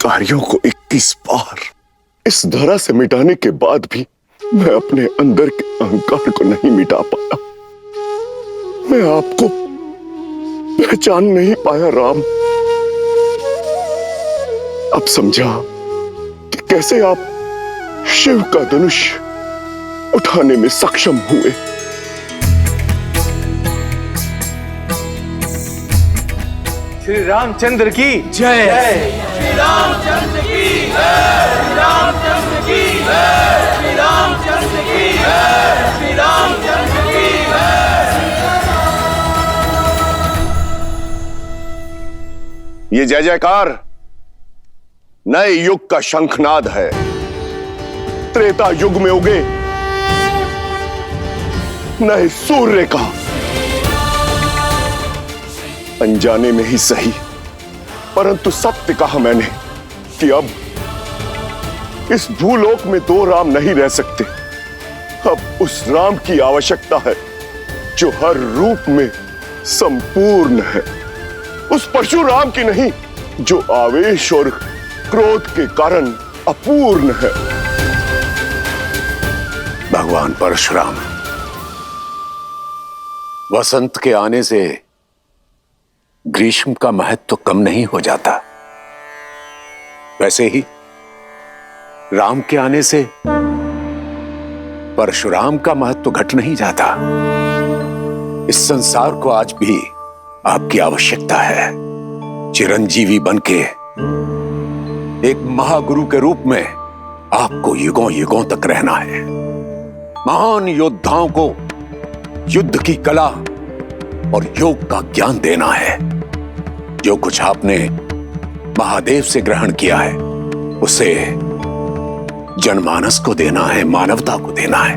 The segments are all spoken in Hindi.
चिंगारियों को 21 बार इस धरा से मिटाने के बाद भी मैं अपने अंदर के अहंकार को नहीं मिटा पाया। मैं आपको पहचान नहीं पाया राम। अब समझा कि कैसे आप शिव का धनुष उठाने में सक्षम हुए। श्री रामचंद्र की जय। श्री रामचंद्र की जय। श्री रामचंद्र की जय। श्री रामचंद्र की जय। श्री रामचंद्र की जय। ये जय जयकार नए युग का शंखनाद है। त्रेता युग में उगे नए सूर्य का। अनजाने में ही सही, परंतु सत्य कहा मैंने कि अब इस भूलोक में दो राम नहीं रह सकते। अब उस राम की आवश्यकता है जो हर रूप में संपूर्ण है। उस परशुराम की नहीं जो आवेश और क्रोध के कारण अपूर्ण है। भगवान परशुराम, वसंत के आने से ग्रीष्म का महत्व तो कम नहीं हो जाता, वैसे ही राम के आने से परशुराम का महत्व तो घट नहीं जाता। इस संसार को आज भी आपकी आवश्यकता है। चिरंजीवी बनके एक महागुरु के रूप में आपको युगों युगों तक रहना है। महान योद्धाओं को युद्ध की कला और योग का ज्ञान देना है। जो कुछ आपने महादेव से ग्रहण किया है उसे जनमानस को देना है, मानवता को देना है।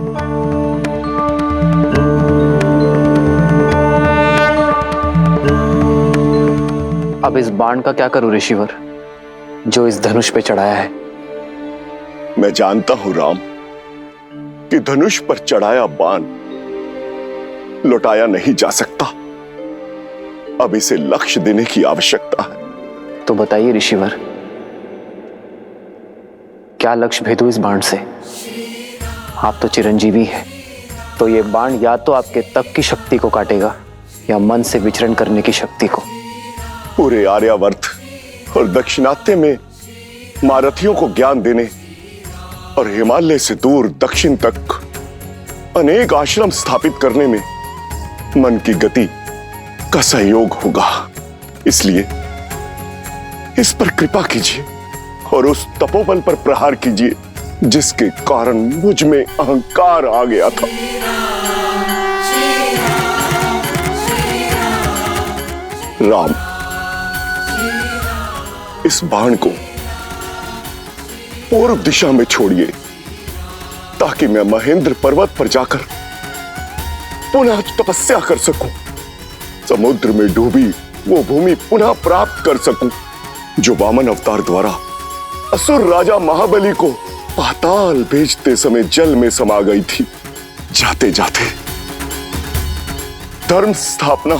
अब इस बाण का क्या करूं ऋषिवर, जो इस धनुष पे चढ़ाया है? मैं जानता हूं राम कि धनुष पर चढ़ाया बाण लौटाया नहीं जा सकता। अब इसे लक्ष्य देने की आवश्यकता है। तो बताइए ऋषिवर, क्या लक्ष्य भेदू इस बाण से? आप तो चिरंजीवी हैं, तो ये बाण या तो आपके तप की शक्ति को काटेगा या मन से विचरण करने की शक्ति को। पूरे आर्यावर्त और दक्षिणात्य में महारथियों को ज्ञान देने और हिमालय से दूर दक्षिण तक अनेक आश्रम स्थापित करने में मन की गति का सहयोग होगा। इसलिए इस पर कृपा कीजिए और उस तपोबल पर प्रहार कीजिए जिसके कारण मुझ में अहंकार आ गया था। राम, इस बाण को पूर्व दिशा में छोड़िए ताकि मैं महेंद्र पर्वत पर जाकर पुनः तपस्या कर सकूं, समुद्र में डूबी वो भूमि पुनः प्राप्त कर सकूं जो वामन अवतार द्वारा असुर राजा महाबली को पाताल भेजते समय जल में समा गई थी। जाते जाते धर्म स्थापना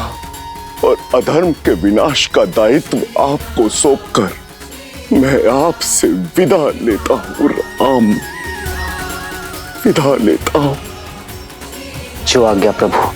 और अधर्म के विनाश का दायित्व आपको सौंपकर मैं आपसे विदा लेता हूं राम, विदा लेता हूं। जो आज्ञा प्रभु।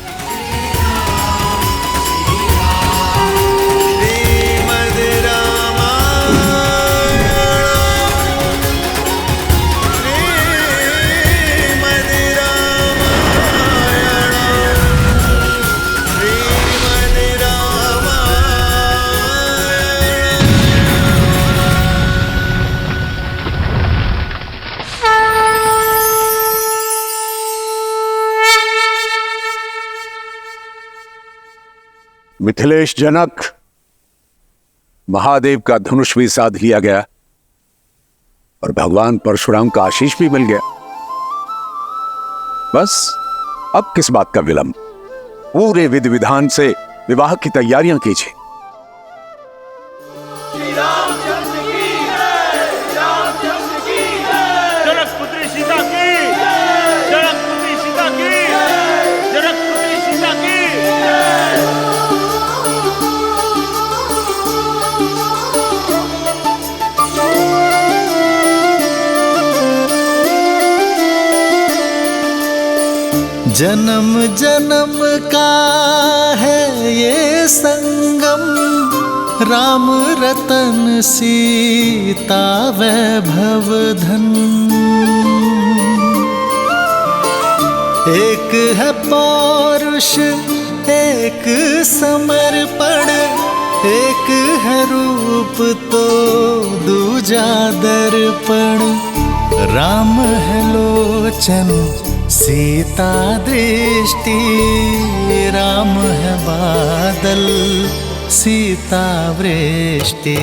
मिथिलेश जनक, महादेव का धनुष भी साध लिया गया और भगवान परशुराम का आशीष भी मिल गया। बस अब किस बात का विलंब? पूरे विधि विधान से विवाह की तैयारियां कीजिए। जनकपुत्री सीता की, जनकपुत्री सीता की, जनकपुत्री सीता की। जन्म जन्म का है ये संगम, राम रतन सीता वैभव धन। एक है पौरुष एक समर्पण, एक है रूप तो दूजा दर्पण। राम है लोचन सीता दृष्टि, राम है बादल सीता वृष्टि।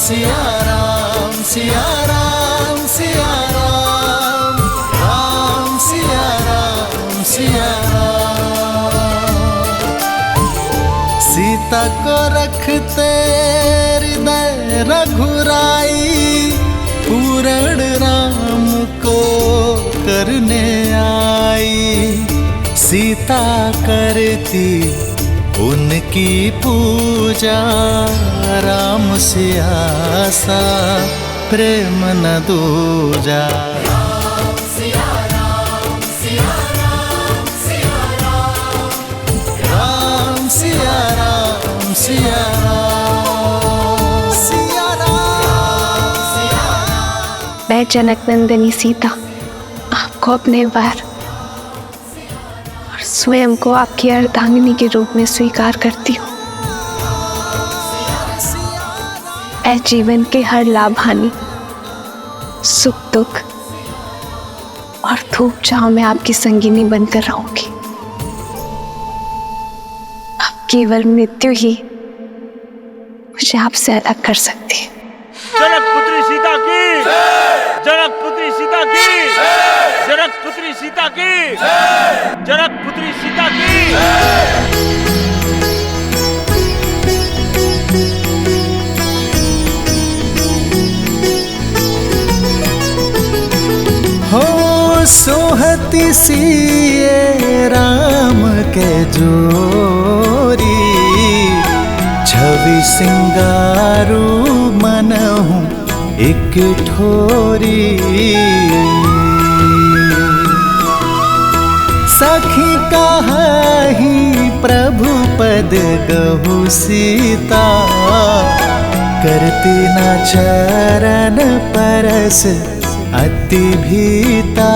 सिया राम सिया राम सिया राम, राम सिया राम सिया राम। सीता को रखते हृदय रघुराई, पूर्ण राम को करने आई। सीता करती उनकी पूजा, राम से आसा प्रेम न दूजा। राम सिया राम सिया राम सिया राम, राम सिया राम सिया राम सिया राम। मैं जनक नंदिनी सीता आपको अपने बार स्वयं को आपकी अर्धांगिनी के रूप में स्वीकार करती हूँ। मैं जीवन के हर लाभ हानि, सुख दुख और धूप छांव में आपकी संगिनी बनकर रहूंगी। अब केवल मृत्यु ही मुझे आपसे अलग कर सकती है। जनकपुत्री सीता की, जनकपुत्री सीता की, जनकपुत्री सीता की, जनकपुत्री सीता की। हो सोहती सिए राम के जोरी, छवि सिंगारू मनहु एक ठोरी। सखी कहाही प्रभु पद कहु सीता, करती न चरण परस अति भीता।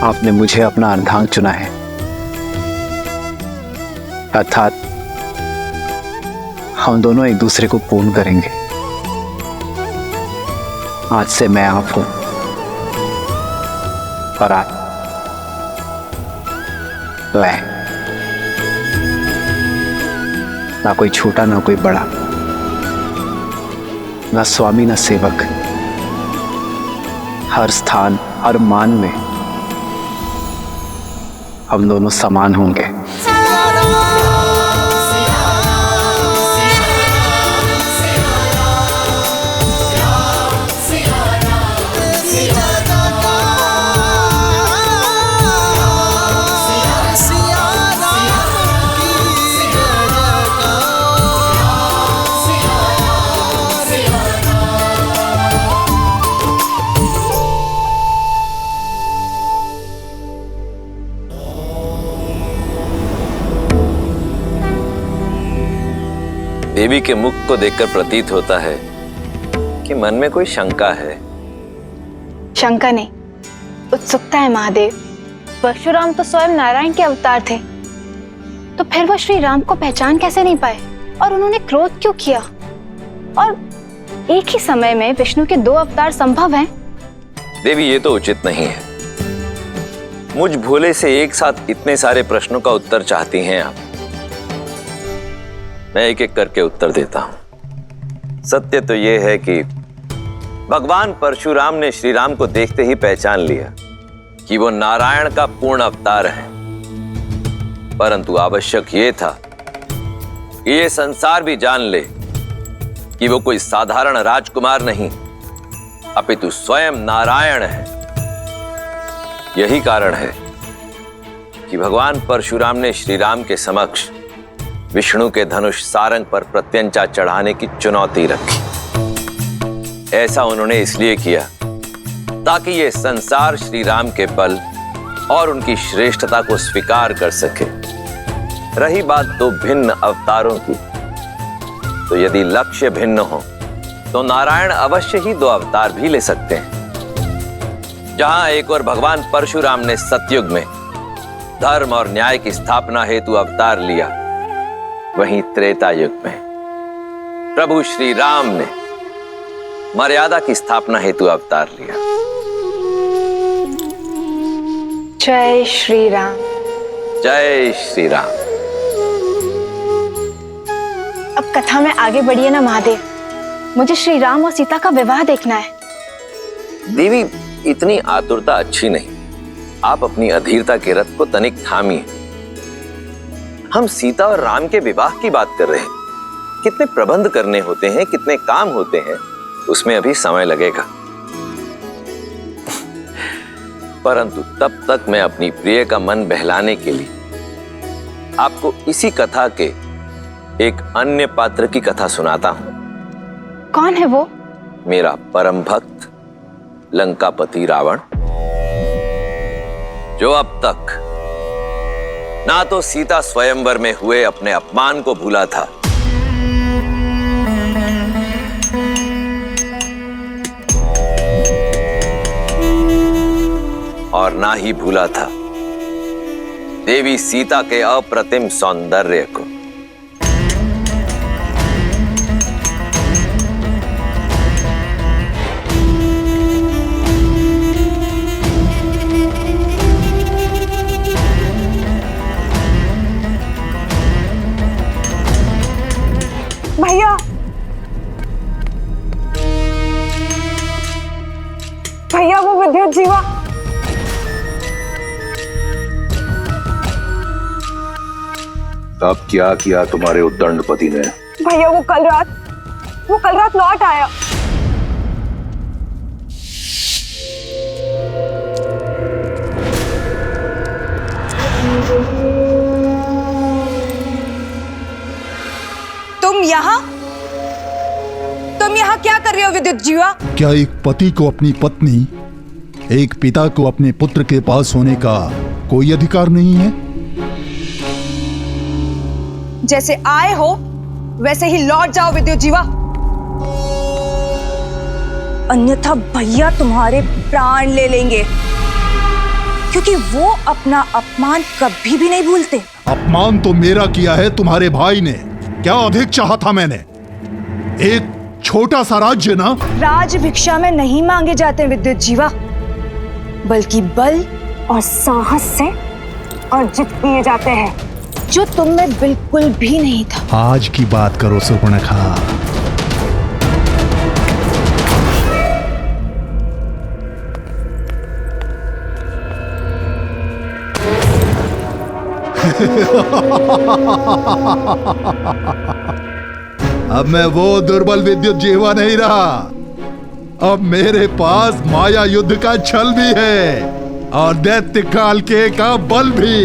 आपने मुझे अपना अर्धांग चुना है, अर्थात हम दोनों एक दूसरे को पूर्ण करेंगे। आज से मैं आप हूं और आप मैं, ना कोई छोटा ना कोई बड़ा, ना स्वामी ना सेवक। हर स्थान हर मान में हम दोनों समान होंगे। देवी के मुख को देखकर प्रतीत होता है कि मन में कोई शंका है। शंका नहीं, उत्सुकता है महादेव। परशुराम तो स्वयं नारायण के अवतार थे, तो फिर वो श्री राम को पहचान कैसे नहीं पाए और उन्होंने क्रोध क्यों किया? और एक ही समय में विष्णु के दो अवतार संभव हैं? देवी ये तो उचित नहीं है। मुझ भोले से एक साथ इतने सारे प्रश्नों का उत्तर चाहती हैं आप। मैं एक एक करके उत्तर देता हूं। सत्य तो यह है कि भगवान परशुराम ने श्री राम को देखते ही पहचान लिया कि वो नारायण का पूर्ण अवतार है, परंतु आवश्यक ये था कि ये संसार भी जान ले कि वो कोई साधारण राजकुमार नहीं, अपितु स्वयं नारायण है। यही कारण है कि भगवान परशुराम ने श्री राम के समक्ष विष्णु के धनुष सारंग पर प्रत्यंचा चढ़ाने की चुनौती रखी। ऐसा उन्होंने इसलिए किया ताकि ये संसार श्री राम के बल और उनकी श्रेष्ठता को स्वीकार कर सके। रही बात दो भिन्न अवतारों की, तो यदि लक्ष्य भिन्न हो तो नारायण अवश्य ही दो अवतार भी ले सकते हैं। जहां एक और भगवान परशुराम ने सतयुग में धर्म और न्याय की स्थापना हेतु अवतार लिया, वहीं त्रेता युग में प्रभु श्री राम ने मर्यादा की स्थापना हेतु अवतार लिया। जय श्री राम। जय श्री राम। अब कथा में आगे बढ़िए ना महादेव, मुझे श्री राम और सीता का विवाह देखना है। देवी, इतनी आतुरता अच्छी नहीं। आप अपनी अधीरता के रथ को तनिक थामिए। हम सीता और राम के विवाह की बात कर रहे हैं। कितने प्रबंध करने होते हैं, कितने काम होते हैं, उसमें अभी समय लगेगा। परंतु तब तक मैं अपनी प्रिय का मन बहलाने के लिए आपको इसी कथा के एक अन्य पात्र की कथा सुनाता हूं। कौन है वो? मेरा परम भक्त लंकापति रावण, जो अब तक ना तो सीता स्वयंवर में हुए अपने अपमान को भूला था, और ना ही भूला था देवी सीता के अप्रतिम सौंदर्य को। भैया, भैया वो विद्युत जीवा। अब क्या किया तुम्हारे उद्दंडपति ने? भैया वो कल रात लौट आया। तुम यहाँ क्या कर रहे हो विद्युत जीवा? क्या एक पति को अपनी पत्नी, एक पिता को अपने पुत्र के पास होने का कोई अधिकार नहीं है? जैसे आए हो वैसे ही लौट जाओ विद्युत जीवा, अन्यथा भैया तुम्हारे प्राण ले लेंगे, क्योंकि वो अपना अपमान कभी भी नहीं भूलते। अपमान तो मेरा किया है तुम्हारे भाई ने। क्या अधिक चाहा था मैंने? एक छोटा सा राज्य ना। राज भिक्षा में नहीं मांगे जाते विद्युत जीवा, बल्कि बल और साहस से अर्जित किए जाते हैं, जो तुम में बिल्कुल भी नहीं था। आज की बात करो सुपर्णखा। अब मैं वो दुर्बल विद्युत जीवा नहीं रहा। अब मेरे पास माया युद्ध का छल भी है और दैत्य काल के का बल भी।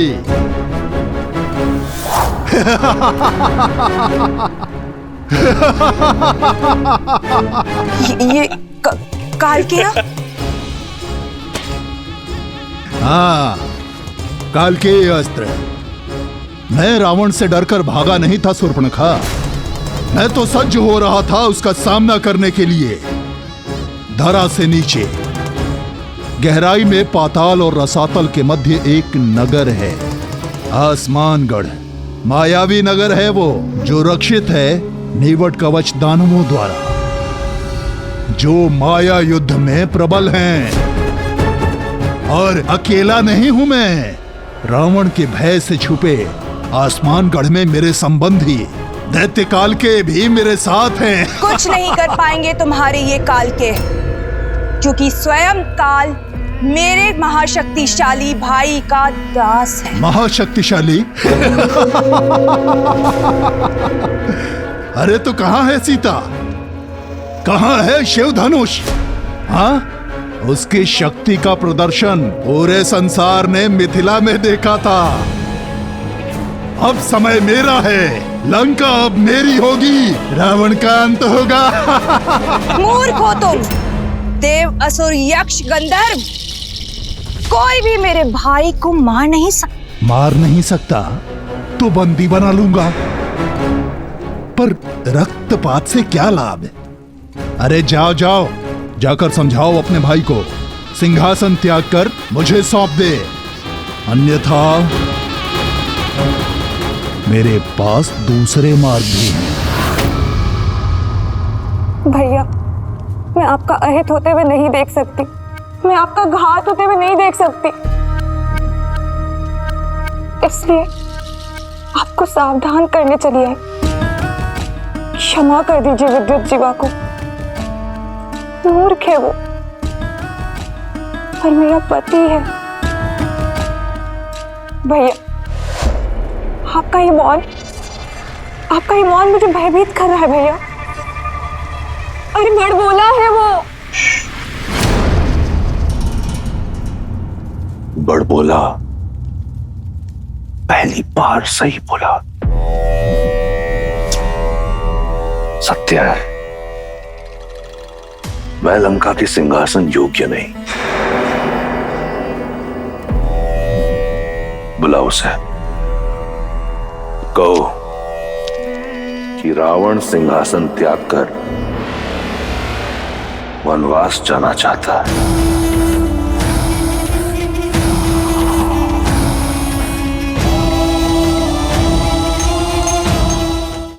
ये काल के? हाँ, काल के अस्त्र। मैं रावण से डरकर भागा नहीं था शूर्पणखा। मैं तो सज्ज हो रहा था उसका सामना करने के लिए। धरा से नीचे गहराई में पाताल और रसातल के मध्य एक नगर है, आसमानगढ़। मायावी नगर है वो, जो रक्षित है नीवट कवच दानवों द्वारा, जो माया युद्ध में प्रबल हैं। और अकेला नहीं हूं मैं। रावण के भय से छुपे आसमानगढ़ में मेरे संबंधी दैत्य काल के भी मेरे साथ हैं। कुछ नहीं कर पाएंगे तुम्हारे ये काल के, क्योंकि स्वयं काल मेरे महाशक्तिशाली भाई का दास है। महाशक्तिशाली? अरे तो कहां है सीता? कहां है शिव धनुष? हाँ, उसकी शक्ति का प्रदर्शन पूरे संसार ने मिथिला में देखा था। अब समय मेरा है, लंका अब मेरी होगी, रावण का अंत होगा। मूर्ख हो तुम, देव असुर यक्ष गंधर्व, कोई भी मेरे भाई को मार नहीं सकता। मार नहीं सकता तो बंदी बना लूंगा, पर रक्तपात से क्या लाभ? अरे जाओ जाओ, जाकर समझाओ अपने भाई को, सिंहासन त्याग कर मुझे सौंप दे, अन्यथा मेरे पास दूसरे मार्ग भी हैं। भैया, मैं आपका अहित होते हुए नहीं देख सकती, मैं आपका घात होते हुए नहीं देख सकती, इसलिए आपको सावधान करने चली आई। क्षमा कर दीजिए विद्युत जीवा को, मूर्ख है वो, पर मेरा पति है। भैया, आपका ये मौन मुझे भयभीत कर रहा है भैया। अरे बड़बोला है वो। बड़बोला? पहली बार सही बोला। सत्य है, मैं लंका के सिंहासन योग्य नहीं। बुलाओ उसे, कहो कि रावण सिंहासन त्याग कर वनवास जाना चाहता है।